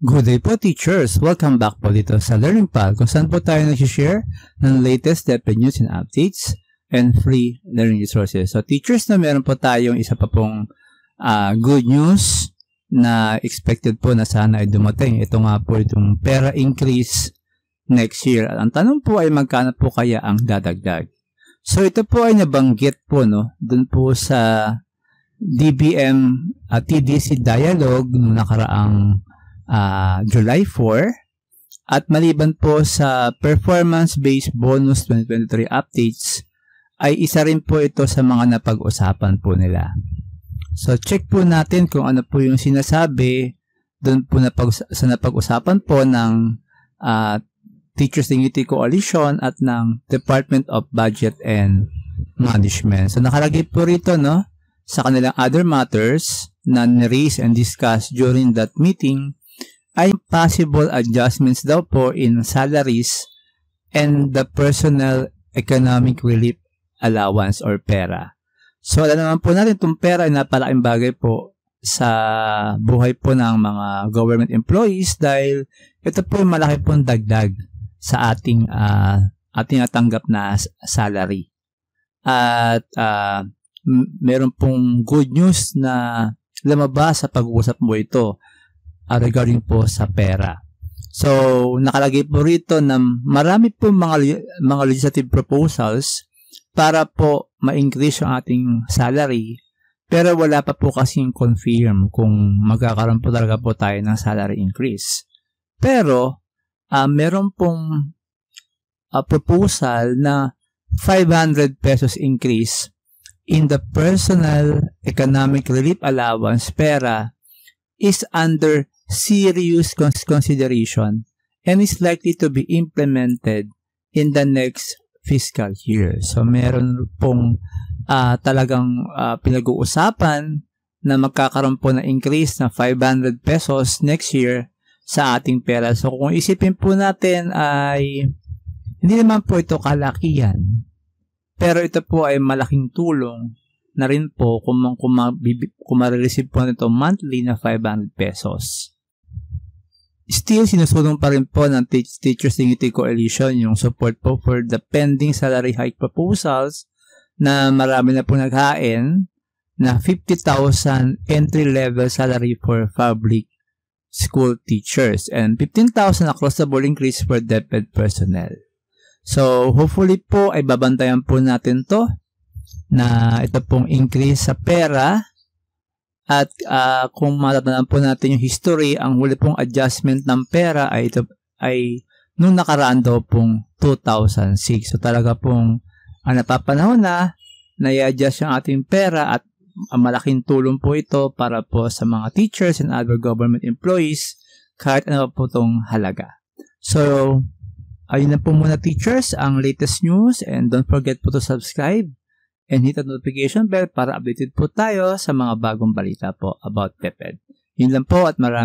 Good day po teachers! Welcome back po dito sa Learning Pal kung saan po tayo nag-share ng latest DepEd news and updates and free learning resources. So teachers, na meron po tayong isa pa pong good news na expected po na sana ay dumating. Ito nga po itong pera increase next year. Ang tanong po ay magkano po kaya ang dadagdag? So ito po ay nabanggit po dun po sa DBM TDC Dialogue noong nakaraang July 4, at maliban po sa performance-based bonus 2023 updates ay isa rin po ito sa mga napag-usapan po nila. So check po natin kung ano po yung sinasabi doon po sa napag-usapan po ng Teachers Dignity Coalition at ng Department of Budget and Management. So nakalagay po rito sa kanilang other matters na ni-raise and discussed during that meeting ay possible adjustments daw po in salaries and the personal economic relief allowance or pera. So alam naman po natin itong pera ay napalaking bagay po sa buhay po ng mga government employees dahil ito po ay malaki pong dagdag sa ating natanggap na salary. At meron pong good news na lumabas sa pag-uusap mo ito regarding po sa pera. So, nakalagay po rito na marami po mga legislative proposals para po ma-increase yung ating salary, pero wala pa po kasing confirm kung magkakaroon po talaga po tayo ng salary increase. Pero, meron pong proposal na 500 pesos increase in the personal economic relief allowance pera is under serious consideration and is likely to be implemented in the next fiscal year. So, meron pong talagang pinag-uusapan na magkakaroon po na increase na 500 pesos next year sa ating pera. So, kung isipin po natin ay hindi naman po ito kalakihan, pero ito po ay malaking tulong na rin po kung ma-receive po nito monthly na 500 pesos. Still, sinusulong pa rin po ng Teachers Dignity Coalition yung support po for the pending salary hike proposals na marami na po naghain na 50,000 entry-level salary for public school teachers and 15,000 across the board increase for DepEd personnel. So, hopefully po ay babantayan po natin to na ito pong increase sa pera. At kung matatandaan po natin yung history, ang huli pong adjustment ng pera ay ito ay nung nakaraan daw pong 2006. So talaga pong napapanahon na i-adjust yung ating pera at malaking tulong po ito para po sa mga teachers and other government employees kahit ano po itong halaga. So, ayun na po muna teachers ang latest news, and don't forget po to subscribe and hit the notification bell para updated po tayo sa mga bagong balita po about DepEd. Yun lang po at maraming